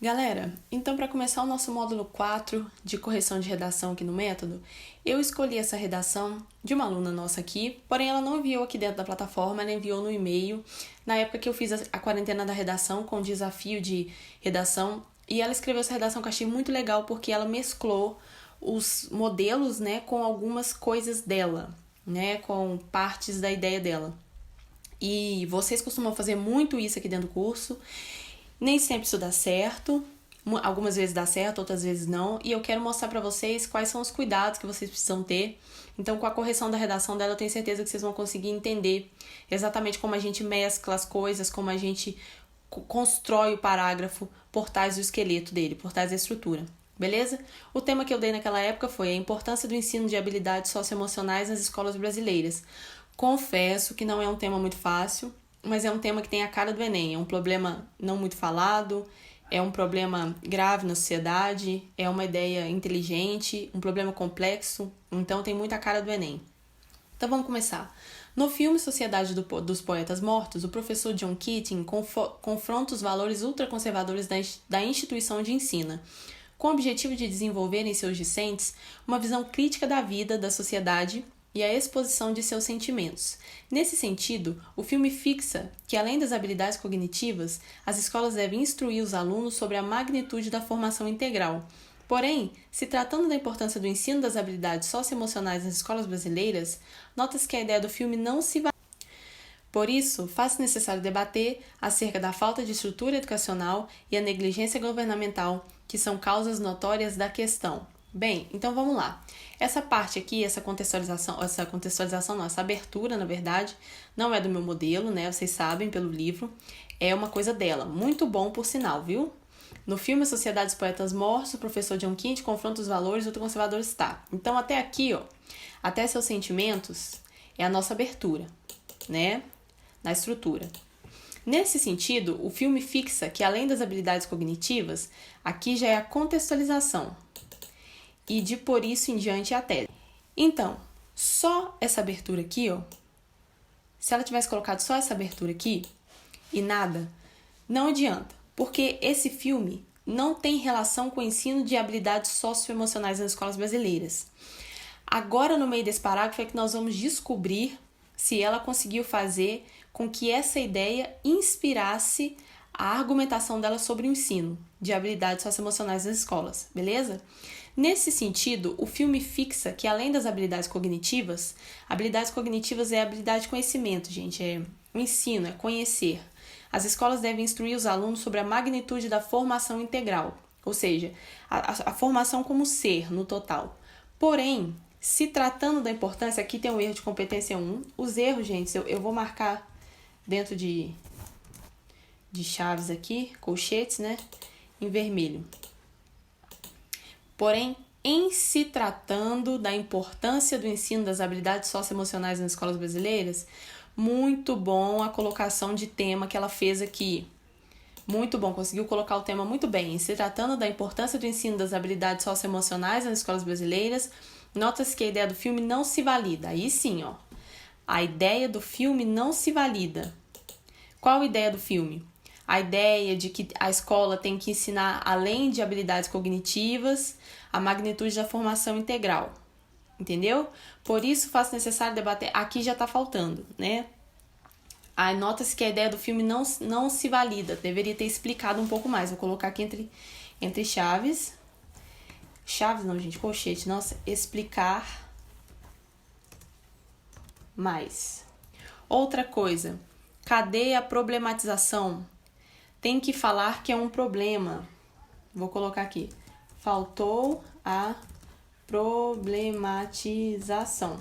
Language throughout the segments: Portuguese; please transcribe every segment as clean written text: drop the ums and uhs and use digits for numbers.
Galera, então para começar o nosso módulo 4 de correção de redação aqui no método, eu escolhi essa redação de uma aluna nossa aqui, porém ela não enviou aqui dentro da plataforma, ela enviou no e-mail, na época que eu fiz a quarentena da redação com o desafio de redação, e ela escreveu essa redação que eu achei muito legal porque ela mesclou os modelos, né, com algumas coisas dela, né, com partes da ideia dela. E vocês costumam fazer muito isso aqui dentro do curso. Nem sempre isso dá certo, algumas vezes dá certo, outras vezes não, e eu quero mostrar para vocês quais são os cuidados que vocês precisam ter. Então, com a correção da redação dela, eu tenho certeza que vocês vão conseguir entender exatamente como a gente mescla as coisas, como a gente constrói o parágrafo por trás do esqueleto dele, por trás da estrutura. Beleza? O tema que eu dei naquela época foi a importância do ensino de habilidades socioemocionais nas escolas brasileiras. Confesso que não é um tema muito fácil, mas é um tema que tem a cara do Enem. É um problema não muito falado, é um problema grave na sociedade, é uma ideia inteligente, um problema complexo, então tem muita cara do Enem. Então vamos começar. No filme Sociedade dos Poetas Mortos, o professor John Keating confronta os valores ultraconservadores da instituição de ensino, com o objetivo de desenvolver em seus discentes uma visão crítica da vida, da sociedade e a exposição de seus sentimentos. Nesse sentido, o filme fixa que, além das habilidades cognitivas, as escolas devem instruir os alunos sobre a magnitude da formação integral. Porém, se tratando da importância do ensino das habilidades socioemocionais nas escolas brasileiras, nota-se que a ideia do filme não se valida. Por isso, faz-se necessário debater acerca da falta de estrutura educacional e a negligência governamental, que são causas notórias da questão. Bem, então vamos lá. Essa parte aqui, essa abertura, na verdade, não é do meu modelo, né? Vocês sabem pelo livro, é uma coisa dela. Muito bom, por sinal, viu? No filme Sociedade dos Poetas Mortos, o professor John Keating confronta os valores ultraconservadores. Tá. Então, até aqui, ó, até seus sentimentos, é a nossa abertura, né? Na estrutura. Nesse sentido, o filme fixa que, além das habilidades cognitivas, aqui já é a contextualização. E de por isso em diante a tese. Então, só essa abertura aqui, ó, se ela tivesse colocado só essa abertura aqui e nada, não adianta, porque esse filme não tem relação com o ensino de habilidades socioemocionais nas escolas brasileiras. Agora, no meio desse parágrafo, é que nós vamos descobrir se ela conseguiu fazer com que essa ideia inspirasse a argumentação dela sobre o ensino de habilidades socioemocionais nas escolas, beleza? Nesse sentido, o filme fixa que, além das habilidades cognitivas é a habilidade de conhecimento, gente, é o ensino, é conhecer. As escolas devem instruir os alunos sobre a magnitude da formação integral, ou seja, a formação como ser no total. Porém, se tratando da importância, aqui tem um erro de competência 1. Os erros, gente, eu vou marcar dentro de chaves aqui, colchetes, né, em vermelho. Porém, em se tratando da importância do ensino das habilidades socioemocionais nas escolas brasileiras, muito bom a colocação de tema que ela fez aqui. Muito bom, conseguiu colocar o tema muito bem. Em se tratando da importância do ensino das habilidades socioemocionais nas escolas brasileiras, nota-se que a ideia do filme não se valida. Aí sim, ó. A ideia do filme não se valida. Qual a ideia do filme? A ideia de que a escola tem que ensinar, além de habilidades cognitivas, a magnitude da formação integral. Entendeu? Por isso, faz necessário debater. Aqui já está faltando, né? Aí nota-se que a ideia do filme não se valida. Deveria ter explicado um pouco mais. Vou colocar aqui entre chaves. Chaves não, gente. Colchete. Nossa, explicar mais. Outra coisa. Cadê a problematização? Tem que falar que é um problema. Vou colocar aqui. Faltou a problematização.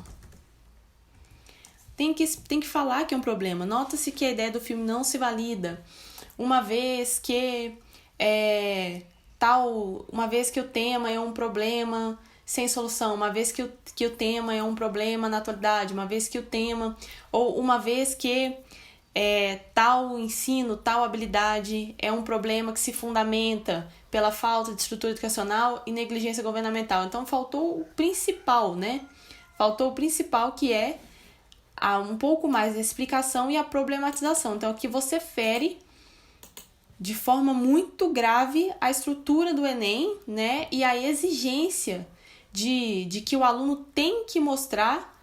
Tem que falar que é um problema. Nota-se que a ideia do filme não se valida. Uma vez que o tema é um problema sem solução, uma vez que o tema é um problema na atualidade, uma vez que o tema, ou uma vez que tal ensino, tal habilidade é um problema que se fundamenta pela falta de estrutura educacional e negligência governamental. Então, faltou o principal, né? Faltou o principal, que é um pouco mais da explicação e a problematização. Então, aqui você fere de forma muito grave a estrutura do Enem, né? E a exigência de que o aluno tem que mostrar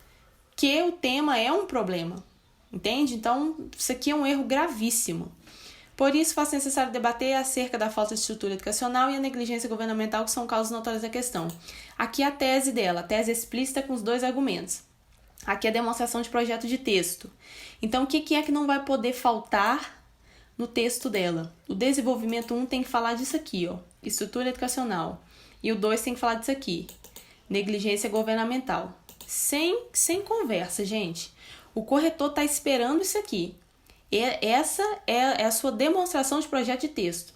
que o tema é um problema, entende? Então, isso aqui é um erro gravíssimo. Por isso, faz necessário debater acerca da falta de estrutura educacional e a negligência governamental, que são causas notórias da questão. Aqui a tese dela, a tese explícita com os 2 argumentos. Aqui a demonstração de projeto de texto. Então, o que é que não vai poder faltar no texto dela? O desenvolvimento 1 tem que falar disso aqui, ó, estrutura educacional. E o 2 tem que falar disso aqui, negligência governamental. Sem conversa, gente. O corretor está esperando isso aqui. Essa é a sua demonstração de projeto de texto.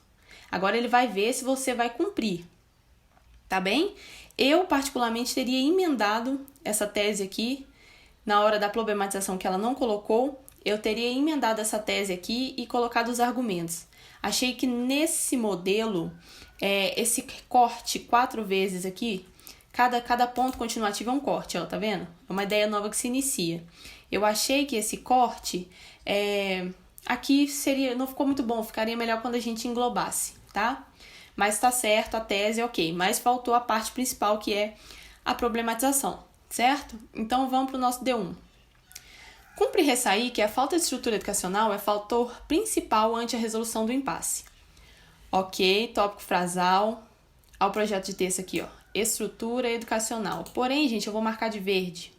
Agora ele vai ver se você vai cumprir. Tá bem? Eu, particularmente, teria emendado essa tese aqui. Na hora da problematização que ela não colocou, eu teria emendado essa tese aqui e colocado os argumentos. Achei que nesse modelo, esse corte 4 vezes aqui, cada ponto continuativo é um corte, ó, tá vendo? É uma ideia nova que se inicia. Eu achei que esse corte aqui não ficou muito bom, ficaria melhor quando a gente englobasse, tá? Mas tá certo, a tese é ok, mas faltou a parte principal, que é a problematização, certo? Então vamos para o nosso D1. Cumpre ressair que a falta de estrutura educacional é fator principal ante a resolução do impasse. Ok, tópico frasal, ao projeto de texto aqui, ó, estrutura educacional. Porém, gente, eu vou marcar de verde,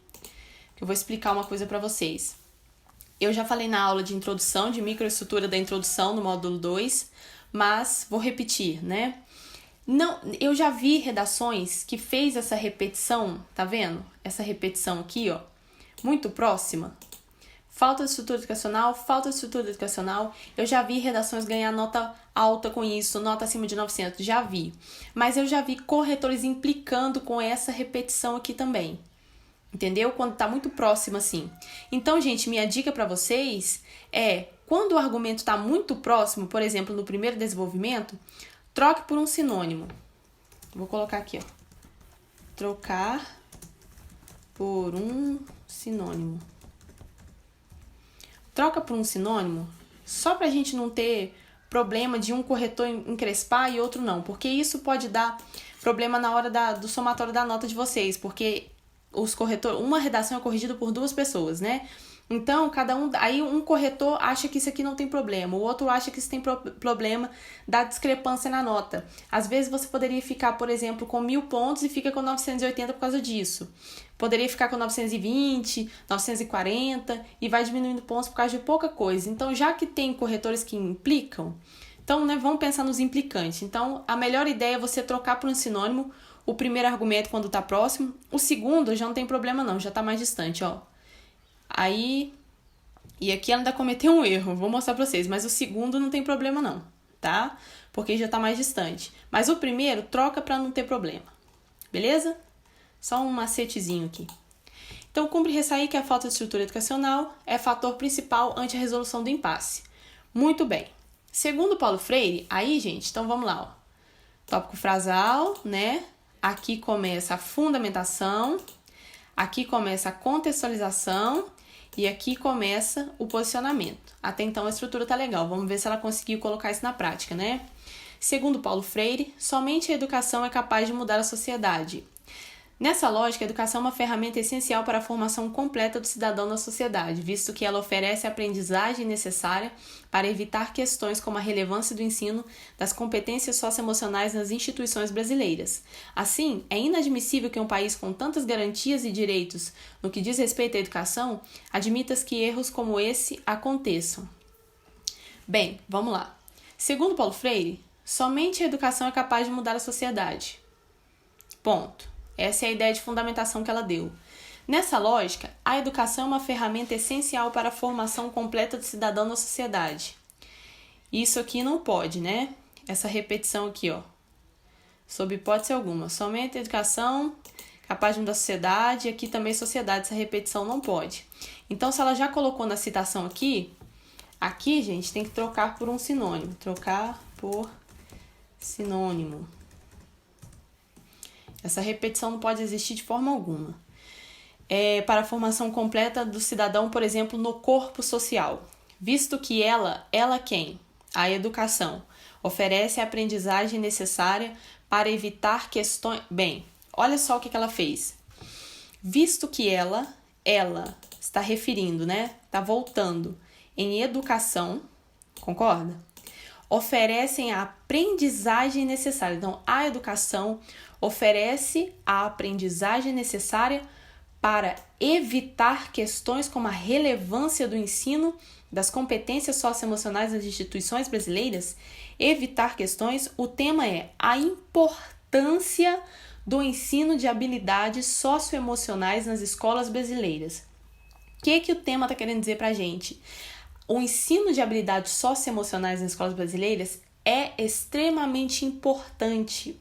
que eu vou explicar uma coisa para vocês. Eu já falei na aula de introdução, de microestrutura da introdução, no módulo 2, mas vou repetir, né? Não, eu já vi redações que fez essa repetição, tá vendo? Essa repetição aqui, ó, muito próxima. Falta de estrutura educacional, falta de estrutura educacional. Eu já vi redações ganhar nota alta com isso, nota acima de 900, já vi. Mas eu já vi corretores implicando com essa repetição aqui também. Entendeu? Quando tá muito próximo assim. Então, gente, minha dica para vocês é, quando o argumento tá muito próximo, por exemplo, no primeiro desenvolvimento, troque por um sinônimo. Vou colocar aqui, ó. Trocar por um sinônimo. Troca por um sinônimo só pra gente não ter problema de um corretor encrespar e outro não, porque isso pode dar problema na hora do somatório da nota de vocês, porque uma redação é corrigida por 2 pessoas, né? Então, aí um corretor acha que isso aqui não tem problema, o outro acha que isso tem problema da discrepância na nota. Às vezes você poderia ficar, por exemplo, com 1.000 pontos e fica com 980 por causa disso. Poderia ficar com 920, 940 e vai diminuindo pontos por causa de pouca coisa. Então, já que tem corretores que implicam, então, né, vamos pensar nos implicantes. Então, a melhor ideia é você trocar por um sinônimo o primeiro argumento quando está próximo, o segundo já não tem problema não, já está mais distante, ó. Aí, e aqui ela ainda cometeu um erro, vou mostrar para vocês, mas o segundo não tem problema não, tá? Porque já está mais distante. Mas o primeiro troca para não ter problema, beleza? Só um macetezinho aqui. Então, cumpre ressair que a falta de estrutura educacional é fator principal ante a resolução do impasse. Muito bem. Segundo Paulo Freire, aí, gente, então vamos lá, ó. Tópico frasal, né? Aqui começa a fundamentação, aqui começa a contextualização e aqui começa o posicionamento. Até então a estrutura tá legal, vamos ver se ela conseguiu colocar isso na prática, né? Segundo Paulo Freire, somente a educação é capaz de mudar a sociedade. Nessa lógica, a educação é uma ferramenta essencial para a formação completa do cidadão na sociedade, visto que ela oferece a aprendizagem necessária para evitar questões como a relevância do ensino das competências socioemocionais nas instituições brasileiras. Assim, é inadmissível que um país com tantas garantias e direitos no que diz respeito à educação admita que erros como esse aconteçam. Bem, vamos lá. Segundo Paulo Freire, somente a educação é capaz de mudar a sociedade. Ponto. Essa é a ideia de fundamentação que ela deu. Nessa lógica, a educação é uma ferramenta essencial para a formação completa do cidadão na sociedade. Isso aqui não pode, né? Essa repetição aqui, ó. Sob hipótese alguma. Somente a educação capaz de mudar a sociedade, aqui também sociedade, essa repetição não pode. Então, se ela já colocou na citação aqui, gente, tem que trocar por um sinônimo. Trocar por sinônimo. Essa repetição não pode existir de forma alguma. Para a formação completa do cidadão, por exemplo, no corpo social. Visto que ela quem? A educação. Oferece a aprendizagem necessária para evitar questões... Bem, olha só o que ela fez. Visto que ela está referindo, né? Está voltando em educação, concorda? Oferecem a aprendizagem necessária. Então, a educação oferece a aprendizagem necessária para evitar questões como a relevância do ensino das competências socioemocionais das instituições brasileiras. Evitar questões, o tema é a importância do ensino de habilidades socioemocionais nas escolas brasileiras. O que o tema está querendo dizer para a gente? O ensino de habilidades socioemocionais nas escolas brasileiras é extremamente importante.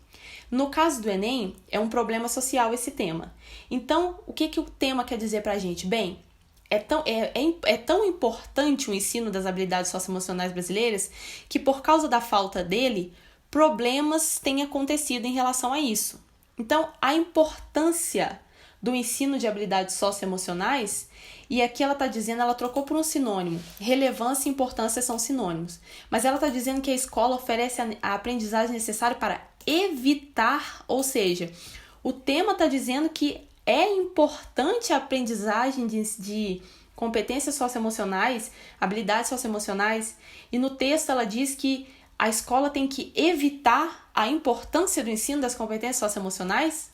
No caso do Enem, é um problema social esse tema. Então, o que o tema quer dizer para a gente? Bem, é tão importante o ensino das habilidades socioemocionais brasileiras que, por causa da falta dele, problemas têm acontecido em relação a isso. Então, a importância do ensino de habilidades socioemocionais, e aqui ela está dizendo, ela trocou por um sinônimo. Relevância e importância são sinônimos. Mas ela está dizendo que a escola oferece a aprendizagem necessária para evitar, ou seja, o tema está dizendo que é importante a aprendizagem de competências socioemocionais, habilidades socioemocionais, e no texto ela diz que a escola tem que evitar a importância do ensino das competências socioemocionais.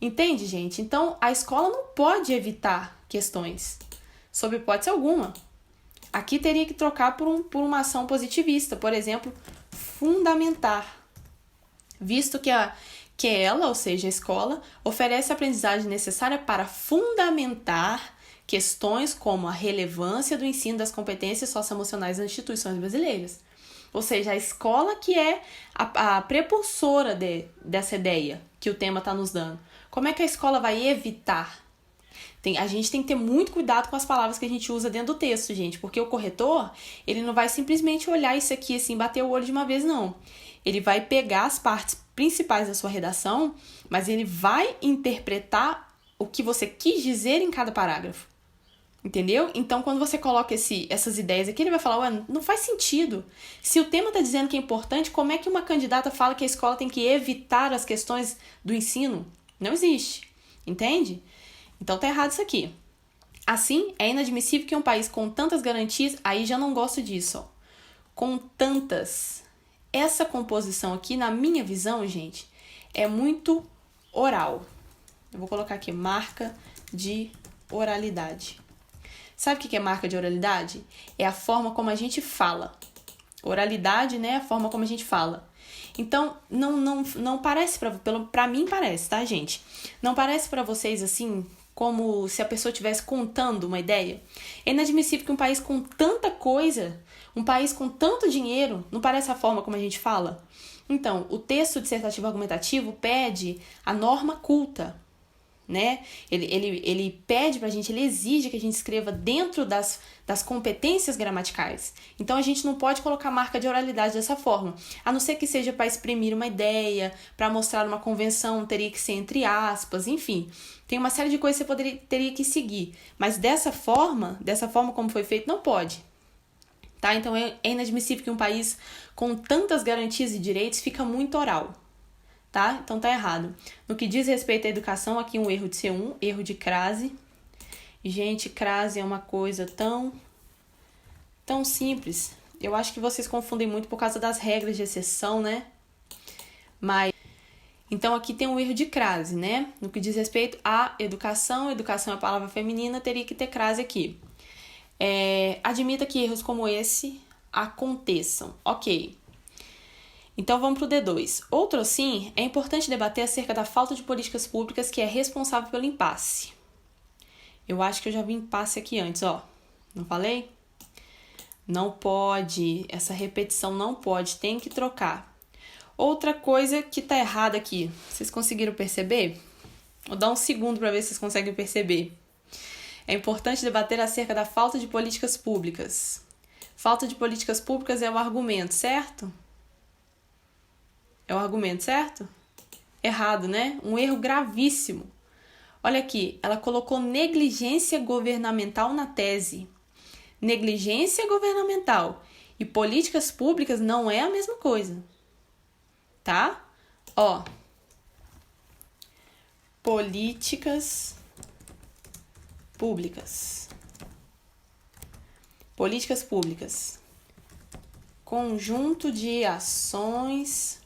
Entende, gente? Então, a escola não pode evitar questões, sob hipótese alguma. Aqui teria que trocar por uma ação positivista, por exemplo, fundamentar. Visto que ela, ou seja, a escola, oferece a aprendizagem necessária para fundamentar questões como a relevância do ensino das competências socioemocionais nas instituições brasileiras. Ou seja, a escola que é a prepulsora dessa ideia que o tema está nos dando. Como é que a escola vai evitar? A gente tem que ter muito cuidado com as palavras que a gente usa dentro do texto, gente, porque o corretor, ele não vai simplesmente olhar isso aqui assim, bater o olho de uma vez, não. Ele vai pegar as partes principais da sua redação, mas ele vai interpretar o que você quis dizer em cada parágrafo. Entendeu? Então, quando você coloca essas ideias aqui, ele vai falar, ué, não faz sentido. Se o tema está dizendo que é importante, como é que uma candidata fala que a escola tem que evitar as questões do ensino? Não existe. Entende? Então, tá errado isso aqui. Assim, é inadmissível que um país com tantas garantias, aí já não gosto disso, ó. Com tantas. Essa composição aqui, na minha visão, gente, é muito oral. Eu vou colocar aqui, marca de oralidade. Sabe o que é marca de oralidade? É a forma como a gente fala. Oralidade, né? A forma como a gente fala. Então, não parece pra mim parece, tá, gente? Não parece pra vocês assim, como se a pessoa estivesse contando uma ideia? É inadmissível que um país com tanta coisa, um país com tanto dinheiro, não parece a forma como a gente fala? Então, o texto dissertativo argumentativo pede a norma culta, né? Ele pede pra gente, ele exige que a gente escreva dentro das competências gramaticais. Então a gente não pode colocar marca de oralidade dessa forma, a não ser que seja para exprimir uma ideia, para mostrar uma convenção, teria que ser entre aspas, enfim. Tem uma série de coisas que você teria que seguir, mas dessa forma como foi feito, não pode. Tá? Então é inadmissível que um país com tantas garantias e direitos fica muito oral. Tá? Então tá errado. No que diz respeito à educação, aqui um erro de C1, erro de crase. Gente, crase é uma coisa tão simples. Eu acho que vocês confundem muito por causa das regras de exceção, né? Mas então aqui tem um erro de crase, né? No que diz respeito à educação é a palavra feminina, teria que ter crase aqui. Admita que erros como esse aconteçam. Ok. Então vamos para o D2. Outro assim, é importante debater acerca da falta de políticas públicas que é responsável pelo impasse. Eu acho que eu já vi impasse aqui antes, ó. Não falei? Não pode, essa repetição não pode, tem que trocar. Outra coisa que tá errada aqui, vocês conseguiram perceber? Vou dar um segundo para ver se vocês conseguem perceber. É importante debater acerca da falta de políticas públicas. Falta de políticas públicas é um argumento, certo? É um argumento, certo? Errado, né? Um erro gravíssimo. Olha aqui, ela colocou negligência governamental na tese. Negligência governamental. E políticas públicas não é a mesma coisa, tá? Ó, políticas públicas. Políticas públicas. Conjunto de ações,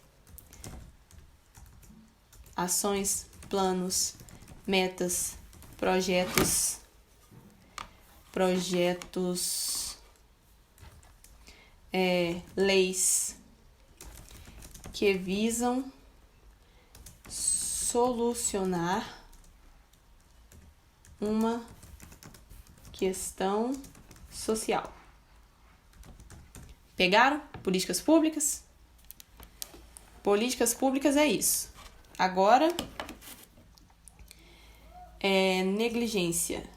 planos, metas, projetos, leis que visam solucionar uma questão social. Pegaram? Políticas públicas? Políticas públicas é isso. Agora, negligência.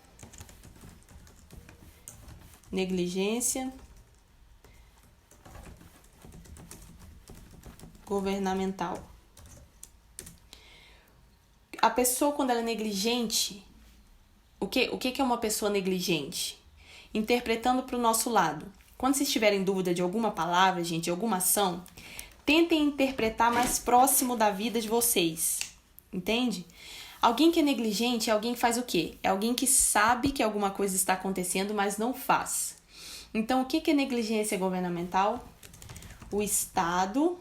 Negligência governamental. A pessoa, quando ela é negligente, o que é uma pessoa negligente? Interpretando para o nosso lado. Quando vocês tiverem dúvida de alguma palavra, gente, de alguma ação, tentem interpretar mais próximo da vida de vocês. Entende? Alguém que é negligente é alguém que faz o quê? É alguém que sabe que alguma coisa está acontecendo, mas não faz. Então, o que é negligência governamental? O Estado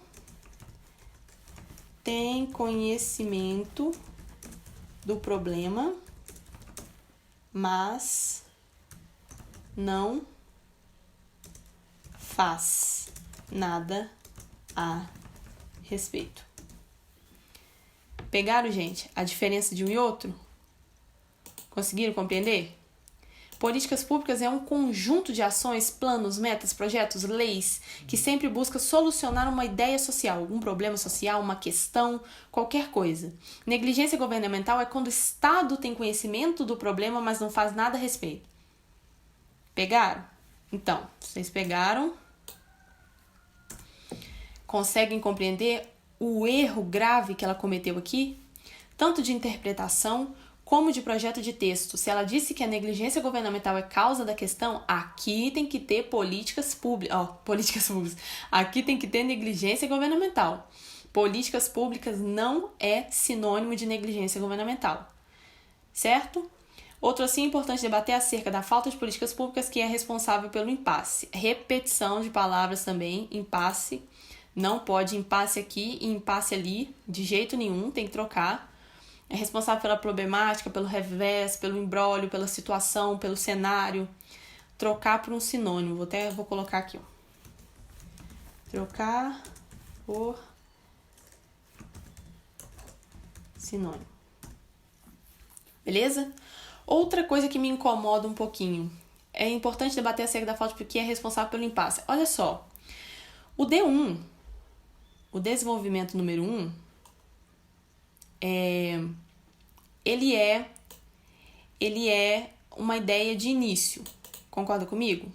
tem conhecimento do problema, mas não faz nada a respeito. Pegaram, gente, a diferença de um e outro? Conseguiram compreender? Políticas públicas é um conjunto de ações, planos, metas, projetos, leis que sempre busca solucionar uma ideia social, algum problema social, uma questão, qualquer coisa. Negligência governamental é quando o Estado tem conhecimento do problema, mas não faz nada a respeito. Pegaram? Então, vocês pegaram? Conseguem compreender o erro grave que ela cometeu aqui? Tanto de interpretação como de projeto de texto. Se ela disse que a negligência governamental é causa da questão, aqui tem que ter políticas públicas. Aqui tem que ter negligência governamental. Políticas públicas não é sinônimo de negligência governamental. Certo? Outro assim importante debater é acerca da falta de políticas públicas que é responsável pelo impasse. Repetição de palavras também, impasse. Não pode impasse aqui e impasse ali, de jeito nenhum, tem que trocar. É responsável pela problemática, pelo revés, pelo imbróglio, pela situação, pelo cenário. Trocar por um sinônimo. Vou colocar aqui. Ó. Trocar por sinônimo. Beleza? Outra coisa que me incomoda um pouquinho. É importante debater acerca da falta de que é responsável pelo impasse. Olha só. O D1, o desenvolvimento número 1, ele é uma ideia de início. Concorda comigo?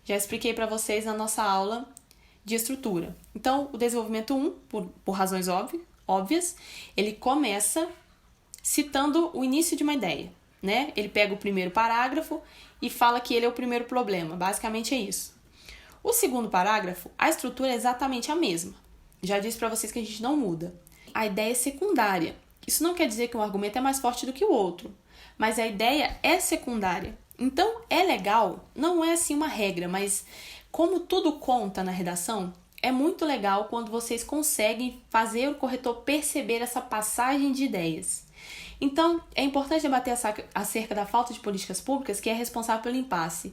Já expliquei para vocês na nossa aula de estrutura. Então, o desenvolvimento 1, por razões óbvias, ele começa citando o início de uma ideia, né? Ele pega o primeiro parágrafo e fala que ele é o primeiro problema. Basicamente é isso. O segundo parágrafo, a estrutura é exatamente a mesma. Já disse para vocês que a gente não muda. A ideia é secundária. Isso não quer dizer que um argumento é mais forte do que o outro, mas a ideia é secundária. Então, é legal, não é assim uma regra, mas como tudo conta na redação, é muito legal quando vocês conseguem fazer o corretor perceber essa passagem de ideias. Então, é importante debater acerca da falta de políticas públicas que é responsável pelo impasse.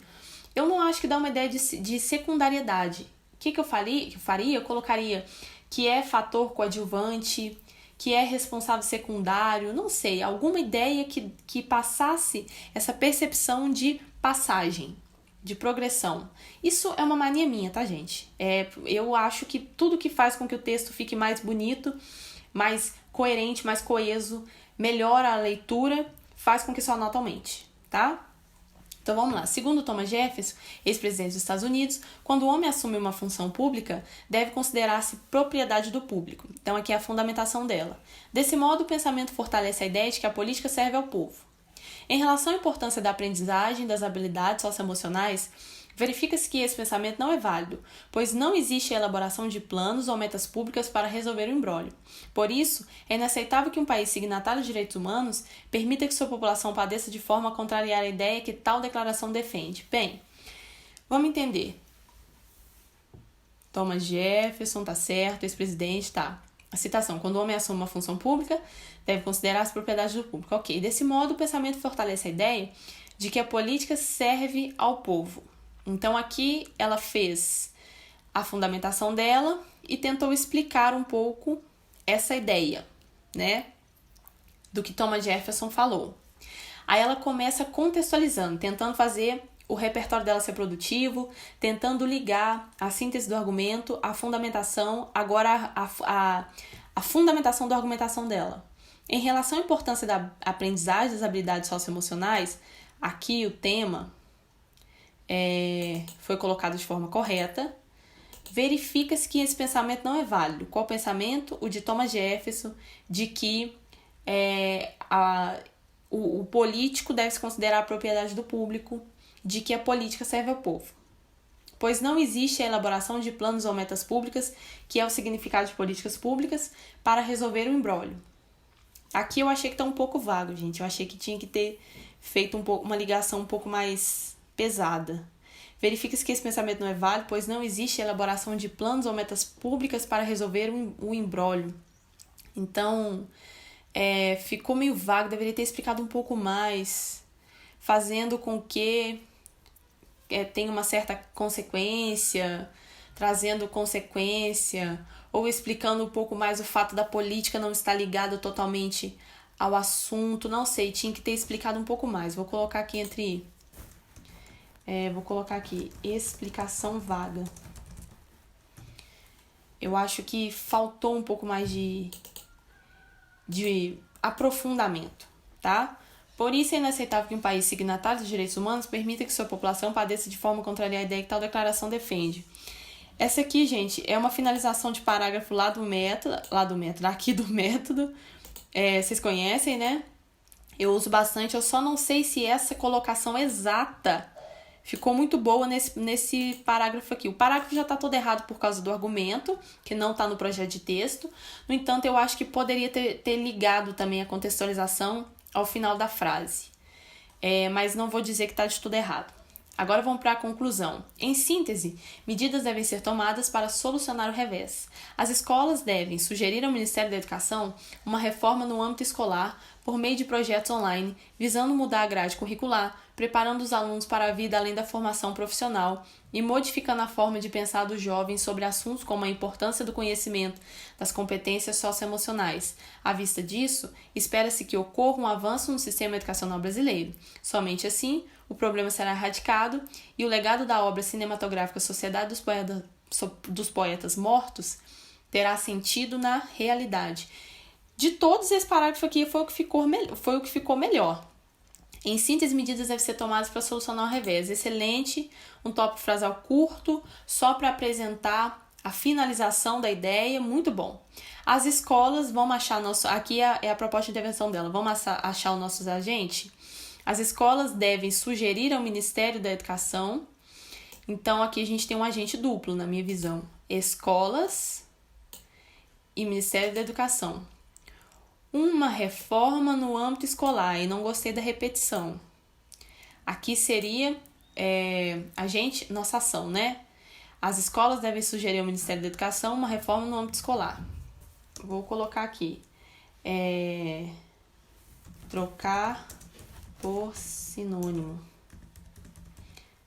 Eu não acho que dá uma ideia de secundariedade. O que eu faria? Eu colocaria que é fator coadjuvante, que é responsável secundário, não sei, alguma ideia que passasse essa percepção de passagem, de progressão. Isso é uma mania minha, tá, gente? Eu acho que tudo que faz com que o texto fique mais bonito, mais coerente, mais coeso, melhora a leitura, faz com que sua nota aumente, tá? Então vamos lá. Segundo Thomas Jefferson, ex-presidente dos Estados Unidos, quando o homem assume uma função pública, deve considerar-se propriedade do público. Então aqui é a fundamentação dela. Desse modo, o pensamento fortalece a ideia de que a política serve ao povo. Em relação à importância da aprendizagem das habilidades socioemocionais, Verifica-se que esse pensamento não é válido, pois não existe a elaboração de planos ou metas públicas para resolver o imbróglio. Por isso, é inaceitável que um país signatário de direitos humanos permita que sua população padeça de forma a contrariar a ideia que tal declaração defende. Bem, vamos entender. Thomas Jefferson, tá certo, ex-presidente, tá. A citação, quando o homem assume uma função pública, deve considerar as propriedades do público. Ok, desse modo o pensamento fortalece a ideia de que a política serve ao povo. Então aqui ela fez a fundamentação dela e tentou explicar um pouco essa ideia, né, do que Thomas Jefferson falou. Aí ela começa contextualizando, tentando fazer o repertório dela ser produtivo, tentando ligar a síntese do argumento, a fundamentação, agora a fundamentação da argumentação dela. Em relação à importância da aprendizagem das habilidades socioemocionais, aqui o tema foi colocado de forma correta. Verifica-se que esse pensamento não é válido. Qual pensamento? O de Thomas Jefferson, de que o político deve se considerar a propriedade do público, de que a política serve ao povo. Pois não existe a elaboração de planos ou metas públicas, que é o significado de políticas públicas, para resolver o imbróglio. Aqui eu achei que está um pouco vago, gente. Eu achei que tinha que ter feito uma ligação um pouco mais pesada. Verifica-se que esse pensamento não é válido, pois não existe elaboração de planos ou metas públicas para resolver o imbróglio. Então, ficou meio vago, deveria ter explicado um pouco mais, fazendo com que tenha uma certa consequência, trazendo consequência, ou explicando um pouco mais o fato da política não estar ligada totalmente ao assunto. Não sei, tinha que ter explicado um pouco mais. Vou colocar aqui explicação vaga. Eu acho que faltou um pouco mais de aprofundamento, tá? Por isso é inaceitável que um país signatário dos direitos humanos permita que sua população padeça de forma contrária à ideia que tal declaração defende. Essa aqui, gente, é uma finalização de parágrafo aqui do método. Vocês conhecem, né? Eu uso bastante, eu só não sei se essa colocação exata ficou muito boa nesse parágrafo aqui. O parágrafo já está todo errado por causa do argumento, que não está no projeto de texto. No entanto, eu acho que poderia ter ligado também a contextualização ao final da frase. Mas não vou dizer que está de tudo errado. Agora vamos para a conclusão. Em síntese, medidas devem ser tomadas para solucionar o revés. As escolas devem sugerir ao Ministério da Educação uma reforma no âmbito escolar por meio de projetos online, visando mudar a grade curricular, preparando os alunos para a vida além da formação profissional e modificando a forma de pensar dos jovens sobre assuntos como a importância do conhecimento das competências socioemocionais. À vista disso, espera-se que ocorra um avanço no sistema educacional brasileiro. Somente assim, o problema será erradicado e o legado da obra cinematográfica Sociedade dos Poetas Mortos terá sentido na realidade. De todos, esse parágrafo aqui foi o que ficou melhor. Em síntese, medidas devem ser tomadas para solucionar o revés. Excelente, um tópico frasal curto, só para apresentar a finalização da ideia, muito bom. As escolas vão achar aqui é a proposta de intervenção dela, vamos achar os nossos agentes? As escolas devem sugerir ao Ministério da Educação. Então, aqui a gente tem um agente duplo, na minha visão. Escolas e Ministério da Educação. Uma reforma no âmbito escolar, e não gostei da repetição. Aqui seria nossa ação, né? As escolas devem sugerir ao Ministério da Educação uma reforma no âmbito escolar. Vou colocar aqui. Trocar por sinônimo.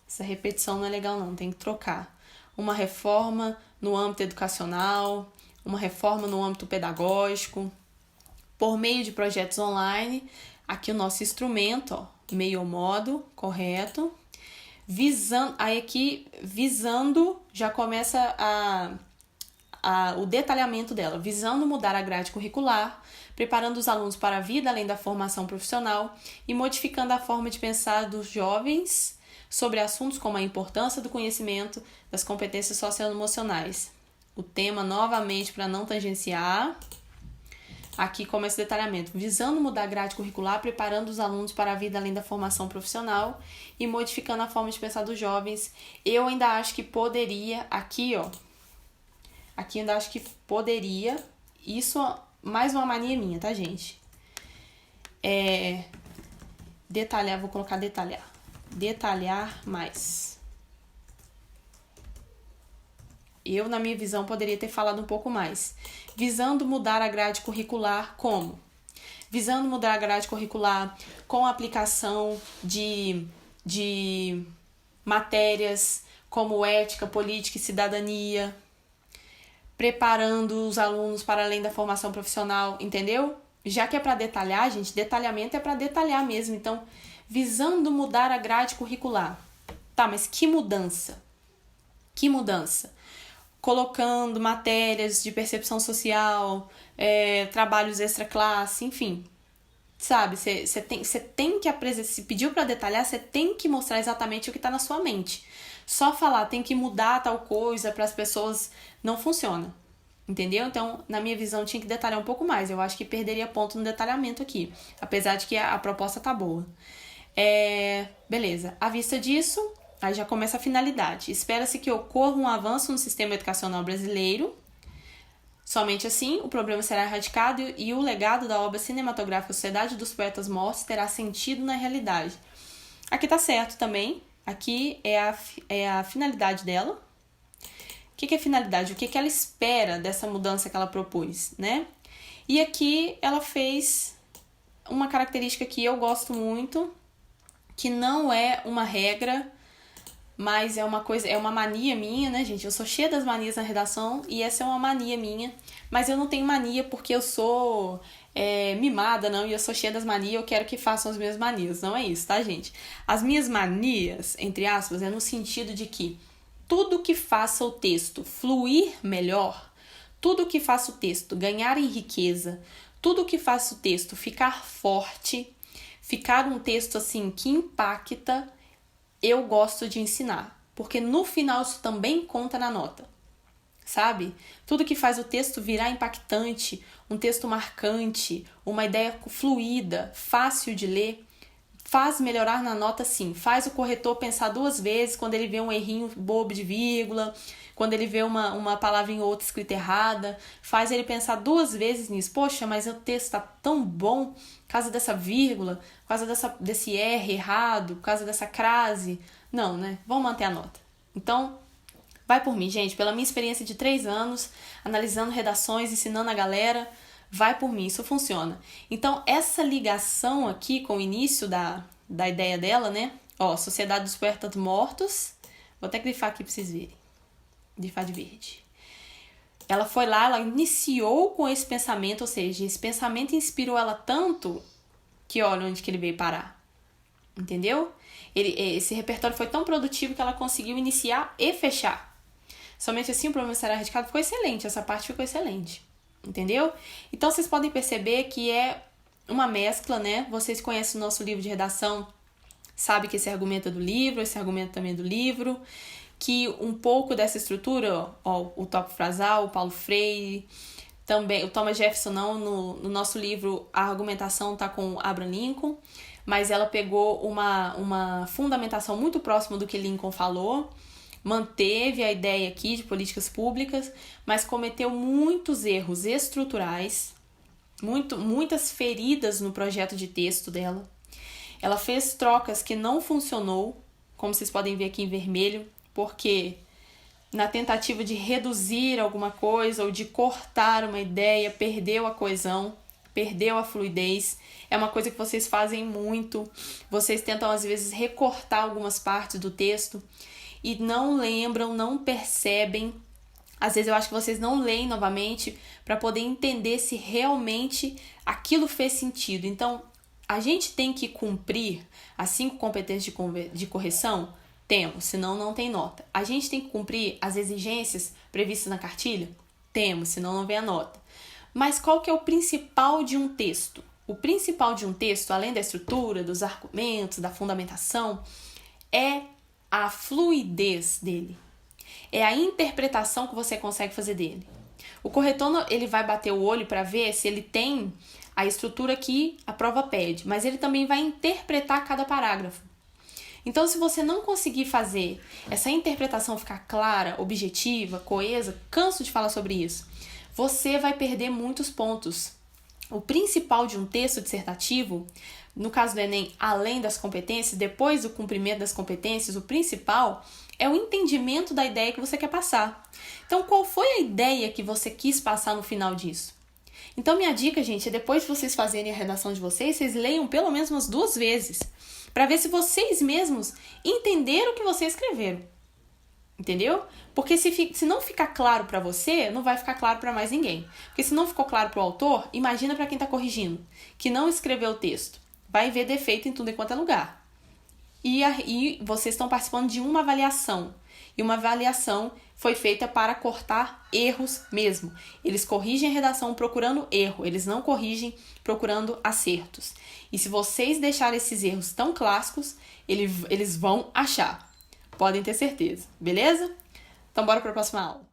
Essa repetição não é legal não, tem que trocar. Uma reforma no âmbito educacional, uma reforma no âmbito pedagógico, por meio de projetos online. Aqui o nosso instrumento, meio modo, correto. Visando, já começa o detalhamento dela, visando mudar a grade curricular, preparando os alunos para a vida além da formação profissional e modificando a forma de pensar dos jovens sobre assuntos como a importância do conhecimento das competências socioemocionais. O tema, novamente, para não tangenciar, Aqui começa o detalhamento. Visando mudar a grade curricular, preparando os alunos para a vida além da formação profissional e modificando a forma de pensar dos jovens. Eu ainda acho que poderia, aqui ainda acho que poderia, isso mais uma mania minha, tá, gente? Detalhar, vou colocar detalhar. Detalhar mais. Eu, na minha visão, poderia ter falado um pouco mais. Visando mudar a grade curricular, como? Visando mudar a grade curricular com a aplicação de matérias como ética, política e cidadania, preparando os alunos para além da formação profissional, entendeu? Já que é para detalhar, gente, detalhamento é para detalhar mesmo. Então, visando mudar a grade curricular. Tá, mas que mudança? Que mudança? Colocando matérias de percepção social, trabalhos extra-classe, enfim. Sabe, você tem que apresentar, se pediu para detalhar, você tem que mostrar exatamente o que está na sua mente. Só falar, tem que mudar tal coisa para as pessoas, não funciona. Entendeu? Então, na minha visão, tinha que detalhar um pouco mais. Eu acho que perderia ponto no detalhamento aqui, apesar de que a proposta tá boa. Beleza. À vista disso, aí já começa a finalidade. Espera-se que ocorra um avanço no sistema educacional brasileiro. Somente assim, o problema será erradicado e o legado da obra cinematográfica Sociedade dos Poetas Mortos terá sentido na realidade. Aqui tá certo também. Aqui é a finalidade dela. O que é finalidade? O que ela espera dessa mudança que ela propôs, né? E aqui ela fez uma característica que eu gosto muito, que não é uma regra, mas é uma mania minha, né, gente? Eu sou cheia das manias na redação e essa é uma mania minha, mas eu não tenho mania porque eu sou mimada, não, e eu sou cheia das manias, eu quero que façam as minhas manias, não é isso, tá, gente? As minhas manias, entre aspas, é no sentido de que tudo que faça o texto fluir melhor, tudo que faça o texto ganhar em riqueza, tudo que faça o texto ficar forte, ficar um texto assim que impacta, eu gosto de ensinar, porque no final isso também conta na nota, sabe? Tudo que faz o texto virar impactante, um texto marcante, uma ideia fluida, fácil de ler, faz melhorar na nota sim, faz o corretor pensar duas vezes quando ele vê um errinho bobo de vírgula, quando ele vê uma palavra em outra escrita errada, faz ele pensar duas vezes nisso. Poxa, mas o texto está tão bom por causa dessa vírgula, por causa desse R errado, por causa dessa crase. Não, né? Vamos manter a nota. Então, vai por mim, gente. Pela minha experiência de 3 anos, analisando redações, ensinando a galera, vai por mim, isso funciona. Então, essa ligação aqui com o início da ideia dela, né? Ó, Sociedade dos Poetas Mortos. Vou até grifar aqui pra vocês verem. Grifar de verde. Ela foi lá, ela iniciou com esse pensamento, ou seja, esse pensamento inspirou ela tanto que olha onde que ele veio parar. Entendeu? Esse repertório foi tão produtivo que ela conseguiu iniciar e fechar. Somente assim o problema será erradicado. Ficou excelente, essa parte ficou excelente. Entendeu? Então vocês podem perceber que é uma mescla, né? Vocês conhecem o nosso livro de redação, sabe que esse argumento é do livro, esse argumento também é do livro, que um pouco dessa estrutura, ó, o tópico frasal, o Paulo Freire, também o Thomas Jefferson não, no nosso livro a argumentação tá com Abraham Lincoln, mas ela pegou uma fundamentação muito próxima do que Lincoln falou, manteve a ideia aqui de políticas públicas, mas cometeu muitos erros estruturais, muitas feridas no projeto de texto dela. Ela fez trocas que não funcionou, como vocês podem ver aqui em vermelho, porque na tentativa de reduzir alguma coisa ou de cortar uma ideia, perdeu a coesão, perdeu a fluidez. É uma coisa que vocês fazem muito. Vocês tentam, às vezes, recortar algumas partes do texto e não lembram, não percebem. Às vezes eu acho que vocês não leem novamente para poder entender se realmente aquilo fez sentido. Então, a gente tem que cumprir as 5 competências de correção? Temos, senão não tem nota. A gente tem que cumprir as exigências previstas na cartilha? Temos, senão não vem a nota. Mas qual que é o principal de um texto? O principal de um texto, além da estrutura, dos argumentos, da fundamentação, é a fluidez dele. É a interpretação que você consegue fazer dele. O corretor, ele vai bater o olho para ver se ele tem a estrutura que a prova pede, mas ele também vai interpretar cada parágrafo. Então, se você não conseguir fazer essa interpretação ficar clara, objetiva, coesa, canso de falar sobre isso, você vai perder muitos pontos. O principal de um texto dissertativo, no caso do Enem, além das competências, depois do cumprimento das competências, o principal é o entendimento da ideia que você quer passar. Então, qual foi a ideia que você quis passar no final disso? Então, minha dica, gente, é depois de vocês fazerem a redação de vocês, vocês leiam pelo menos umas 2 vezes, para ver se vocês mesmos entenderam o que vocês escreveram. Entendeu? Porque se não ficar claro para você, não vai ficar claro para mais ninguém. Porque se não ficou claro para o autor, imagina para quem está corrigindo, que não escreveu o texto. Vai ver defeito em tudo enquanto é lugar. E vocês estão participando de uma avaliação. E uma avaliação foi feita para cortar erros mesmo. Eles corrigem a redação procurando erro, eles não corrigem procurando acertos. E se vocês deixarem esses erros tão clássicos, eles vão achar. Podem ter certeza, beleza? Então bora para a próxima aula.